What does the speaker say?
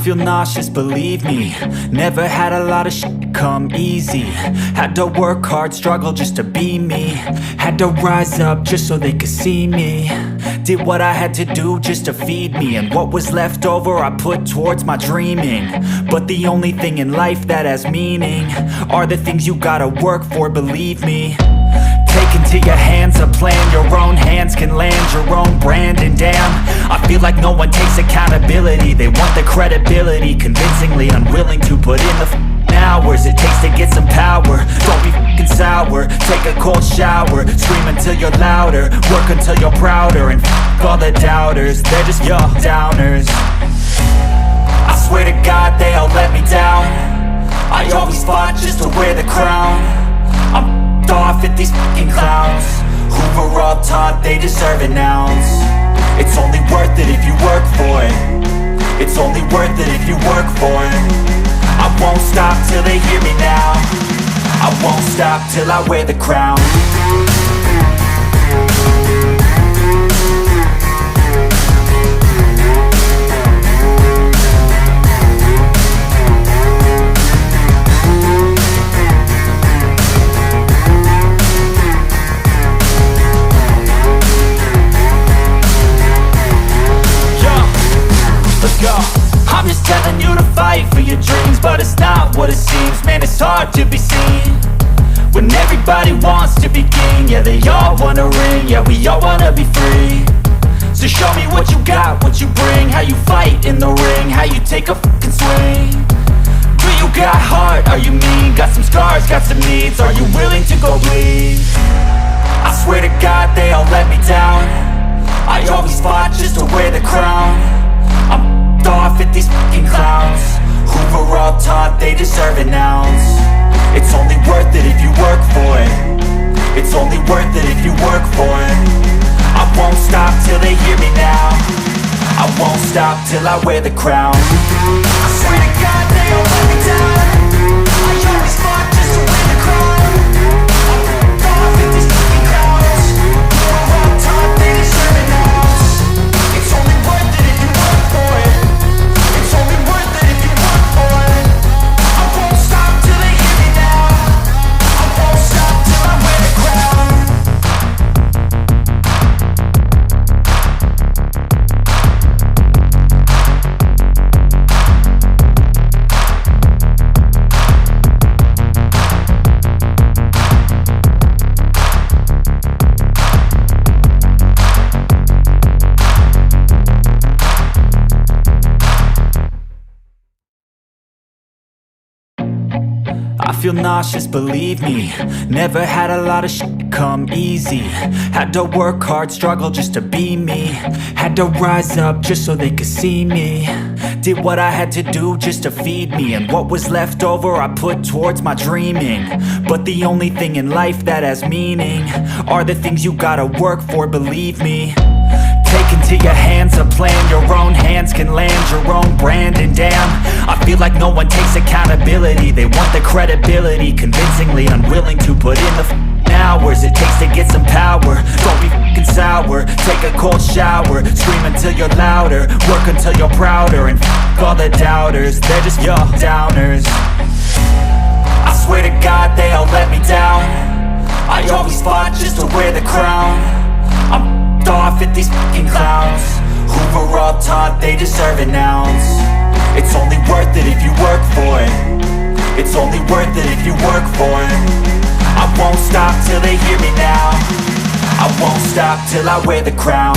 feel nauseous, believe me. Never had a lot of shit come easy. Had to work hard, struggle just to be me. Had to rise up just so they could see me. Did what I had to do just to feed me. And what was left over I put towards my dreaming. But the only thing in life that has meaning are the things you gotta work for, believe me. Take into your hands a plan. Your own hands can land your own brand. And damn, I feel like no one takes accountability. They want the credibility, convincingly unwilling to put in the hours it takes to get some power. Don't be f***ing sour. Take a cold shower. Scream until you're louder. Work until you're prouder. And f*** all the doubters, they're just your downers. I swear to God they all let me down. I always fought just to wear the crown. I'm off at these fucking clowns who were all taught they deserve an ounce. It's only worth it if you work for it. It's only worth it if you work for it. I won't stop till they hear me now. I won't stop till I wear the crown. I'm just telling you to fight for your dreams, but it's not what it seems. Man, it's hard to be seen when everybody wants to be king. Yeah, they all wanna ring, yeah, we all wanna be free. So show me what you got, what you bring. How you fight in the ring, how you take a fucking swing. Do you got heart, are you mean? Got some scars, got some needs, are you willing to go bleed? I swear to God they all let me down. I always fought just to wear the crown. I'm off at these fucking clowns who were all taught they deserve an ounce. It's only worth it if you work for it. It's only worth it if you work for it. I won't stop till they hear me now. I won't stop till I wear the crown. I swear to God they all let me down. I always fought just to wear the crown. I'm off at these fucking clowns who were all taught they deserve an ounce. It's only worth it if you work for it. It's only worth it if you work for it. I won't stop till they hear me now. I won't stop till I wear the crown. I feel nauseous, believe me. Never had a lot of shit come easy. Had to work hard, struggle just to be me. Had to rise up just so they could see me. Did what I had to do just to feed me. And what was left over I put towards my dreaming. But the only thing in life that has meaning are the things you gotta work for, believe me. Take into your hands a plan. Your own hands can land your own brand. And damn, I feel like no one takes accountability. They want the credibility, convincingly unwilling to put in the hours it takes to get some power. Don't be f***ing sour. Take a cold shower. Scream until you're louder. Work until you're prouder. And f*** all the doubters, they're just your downers. I swear to God they all let me down. I always fought just to wear the crown. I'm off at these fucking clowns who were all taught they deserve an ounce. It's only worth it if you work for it. It's only worth it if you work for it. I won't stop till they hear me now. I won't stop till I wear the crown.